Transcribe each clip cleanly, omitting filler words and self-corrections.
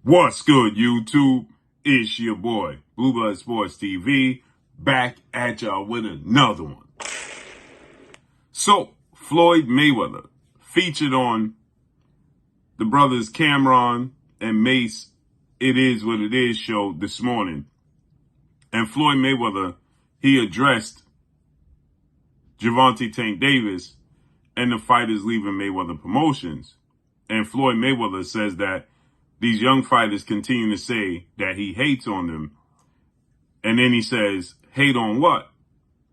What's good, YouTube? It's your boy, Blue Blood Sports TV, back at y'all with another one. So, Floyd Mayweather featured on the brothers Cameron and Mace It Is What It Is show this morning. And Floyd Mayweather, he addressed Gervonta Tank Davis and the fighters leaving Mayweather Promotions. And Floyd Mayweather says that these young fighters continue to say that he hates on them. And then he says, hate on what?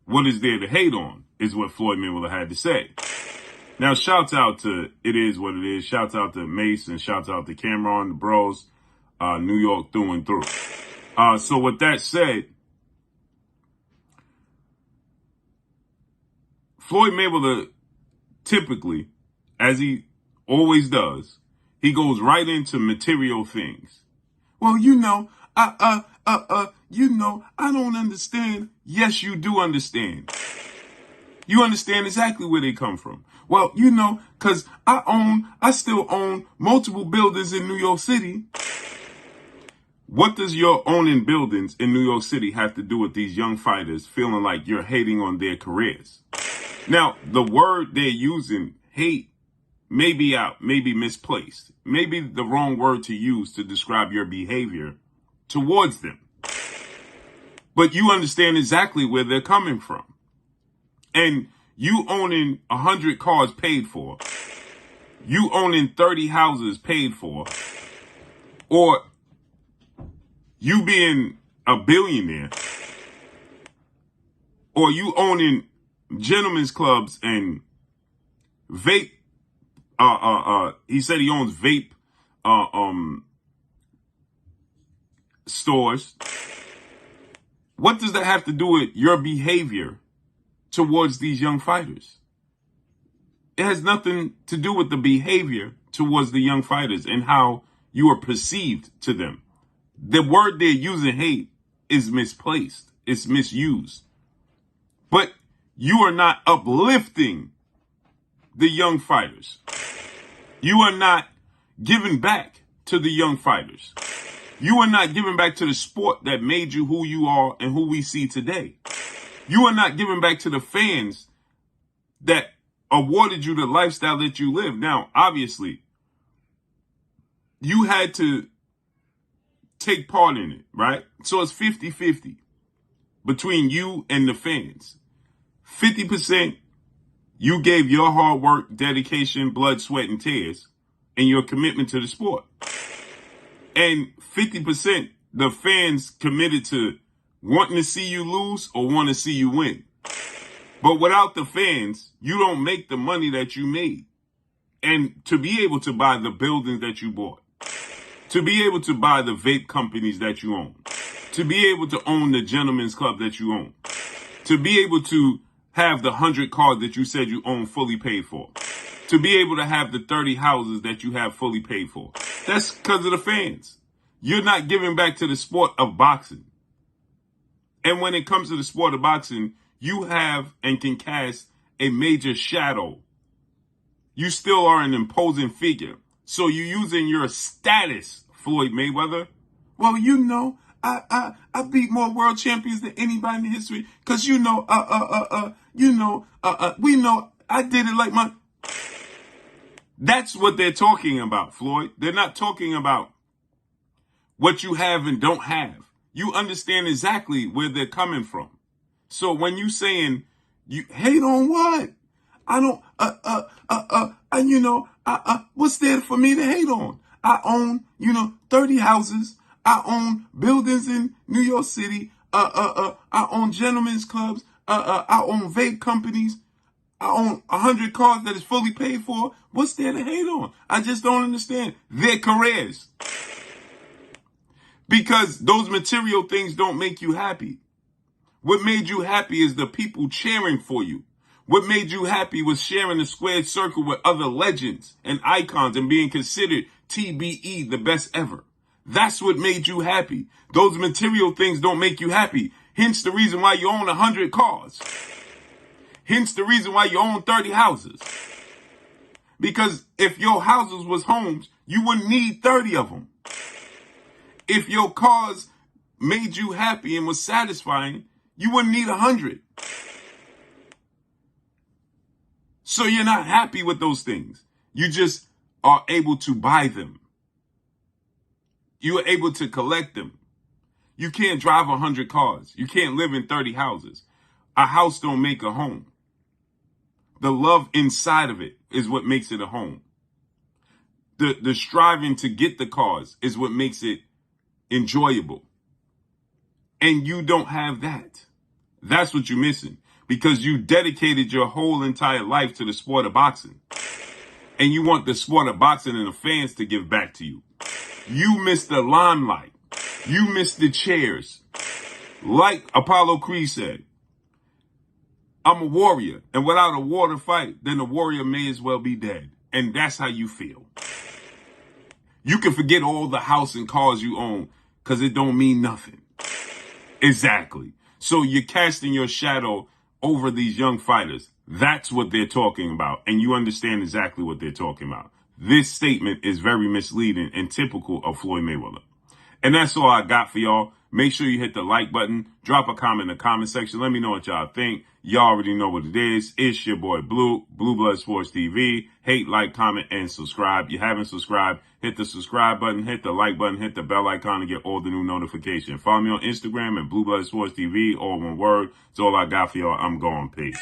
What is there to hate on? Is what Floyd Mayweather had to say. Now, shouts out to It Is What It Is. Shouts out to Mace and shouts out to Cameron, the bros, New York through and through. So with that said, Floyd Mayweather typically, as he always does, he goes right into material things. Well, I don't understand. Yes, you do understand. You understand exactly where they come from. Well, because I still own multiple buildings in New York City. What does your owning buildings in New York City have to do with these young fighters feeling like you're hating on their careers? Now, the word they're using, hate, may be out, may be misplaced, maybe the wrong word to use to describe your behavior towards them. But you understand exactly where they're coming from. And you owning 100 cars paid for, you owning 30 houses paid for, or you being a billionaire, or you owning gentlemen's clubs and vape. He said he owns vape stores. What does that have to do with your behavior towards these young fighters? It has nothing to do with the behavior towards the young fighters and how you are perceived to them. The word they're using, hate, is misplaced. It's misused. But you are not uplifting the young fighters. You are not giving back to the young fighters. You are not giving back to the sport that made you who you are and who we see today. You are not giving back to the fans that awarded you the lifestyle that you live. Now, obviously, you had to take part in it, right? So it's 50-50 between you and the fans. 50% you gave your hard work, dedication, blood, sweat, and tears, and your commitment to the sport. And 50% the fans committed to wanting to see you lose or want to see you win. But without the fans, you don't make the money that you made. And to be able to buy the buildings that you bought, to be able to buy the vape companies that you own, to be able to own the gentlemen's club that you own, to be able to have the 100 cars that you said you own fully paid for, to be able to have the 30 houses that you have fully paid for. That's because of the fans. You're not giving back to the sport of boxing. And when it comes to the sport of boxing, you have and can cast a major shadow. You still are an imposing figure. So you're using your status, Floyd Mayweather. Well, I beat more world champions than anybody in history. Cause we know I did it like my. That's what they're talking about, Floyd. They're not talking about what you have and don't have. You understand exactly where they're coming from. So when you saying you hate on what? I don't, what's there for me to hate on? I own, 30 houses. I own buildings in New York City. I own gentlemen's clubs. I own vape companies. I own 100 cars that is fully paid for. What's there to hate on? I just don't understand their careers. Because those material things don't make you happy. What made you happy is the people cheering for you. What made you happy was sharing a squared circle with other legends and icons and being considered TBE, the best ever. That's what made you happy. Those material things don't make you happy. Hence the reason why you own 100 cars. Hence the reason why you own 30 houses. Because if your houses was homes, you wouldn't need 30 of them. If your cars made you happy and was satisfying, you wouldn't need 100. So you're not happy with those things. You just are able to buy them. You are able to collect them. You can't drive 100 cars. You can't live in 30 houses. A house don't make a home. The love inside of it is what makes it a home. The striving to get the cars is what makes it enjoyable. And you don't have that. That's what you're missing. Because you dedicated your whole entire life to the sport of boxing. And you want the sport of boxing and the fans to give back to you. You miss the limelight. You miss the chairs. Like Apollo Creed said, I'm a warrior. And without a war to fight, then the warrior may as well be dead. And that's how you feel. You can forget all the house and cars you own because it don't mean nothing. Exactly. So you're casting your shadow over these young fighters. That's what they're talking about. And you understand exactly what they're talking about. This statement is very misleading and typical of Floyd Mayweather. And that's all I got for y'all. Make sure you hit the like button. Drop a comment in the comment section. Let me know what y'all think. Y'all already know what it is. It's your boy Blue, Blue Blood Sports TV. Hate, like, comment, and subscribe. You haven't subscribed, hit the subscribe button, hit the like button, hit the bell icon to get all the new notifications. Follow me on Instagram at Blue Blood Sports TV, all one word. That's all I got for y'all. I'm going. Peace.